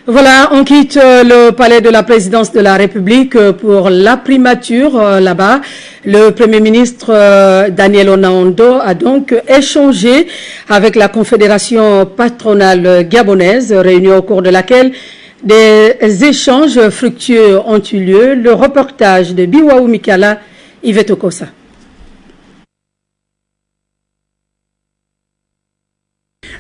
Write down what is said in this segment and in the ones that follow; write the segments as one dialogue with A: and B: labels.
A: Voilà, on quitte le palais de la présidence de la République pour la primature là-bas. Le Premier ministre Daniel Onaondo a donc échangé avec la Confédération patronale gabonaise, réunion au cours de laquelle des échanges fructueux ont eu lieu. Le reportage de Biwaou Mikala, Yvette Okosa.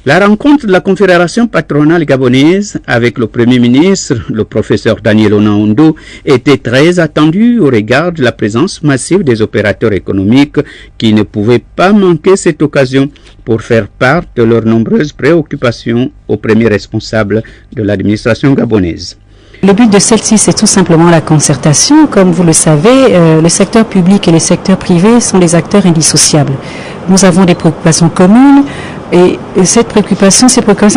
B: La rencontre de la Confédération patronale gabonaise avec le Premier ministre, le professeur Daniel Onaondo, était très attendue au regard de la présence massive des opérateurs économiques qui ne pouvaient pas manquer cette occasion pour faire part de leurs nombreuses préoccupations aux premiers responsables de l'administration gabonaise.
C: Le but de celle-ci, c'est tout simplement la concertation. Comme vous le savez, le secteur public et le secteur privé sont des acteurs indissociables. Nous avons des préoccupations communes et ces préoccupations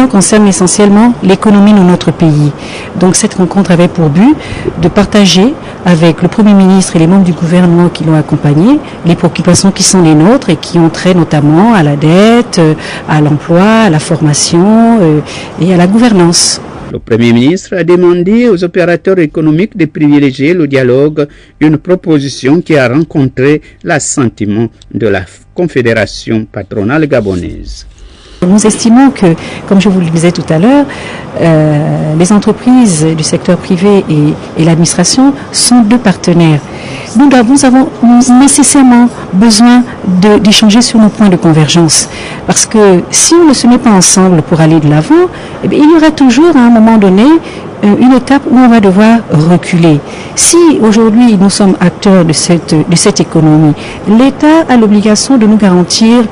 C: concernent essentiellement l'économie de notre pays. Donc cette rencontre avait pour but de partager avec le Premier ministre et les membres du gouvernement qui l'ont accompagné les préoccupations qui sont les nôtres et qui ont trait notamment à la dette, à l'emploi, à la formation et à la gouvernance.
B: Le Premier ministre a demandé aux opérateurs économiques de privilégier le dialogue, une proposition qui a rencontré l'assentiment de la Confédération patronale gabonaise.
C: Nous estimons que, comme je vous le disais tout à l'heure, les entreprises du secteur privé et l'administration sont deux partenaires. Nous avons nécessairement besoin d'échanger sur nos points de convergence. Parce que si on ne se met pas ensemble pour aller de l'avant, eh bien, il y aura toujours à un moment donné une étape où on va devoir reculer. Si aujourd'hui nous sommes acteurs de cette économie, l'État a l'obligation de nous garantir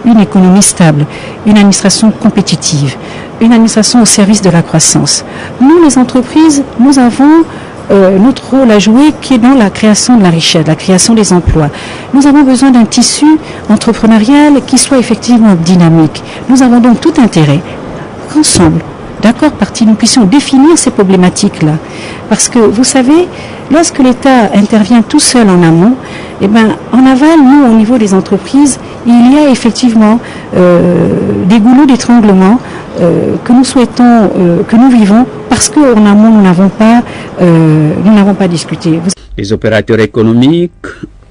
C: une économie stable, une administration compétitive, une administration au service de la croissance. Nous, les entreprises, nous avons notre rôle à jouer qui est dans la création de la richesse, la création des emplois. Nous avons besoin d'un tissu entrepreneurial qui soit effectivement dynamique. Nous avons donc tout intérêt qu'ensemble, d'accord parti, nous puissions définir ces problématiques-là. Parce que, vous savez, lorsque l'État intervient tout seul en amont, eh ben, en aval, nous, au niveau des entreprises, il y a effectivement des goulots d'étranglement que nous souhaitons, que nous vivons, parce qu'en amont, nous n'avons pas discuté.
B: Les opérateurs économiques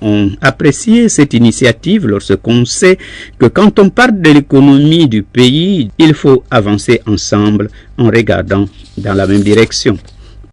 B: ont apprécié cette initiative lorsqu'on sait que quand on parle de l'économie du pays, il faut avancer ensemble en regardant dans la même direction.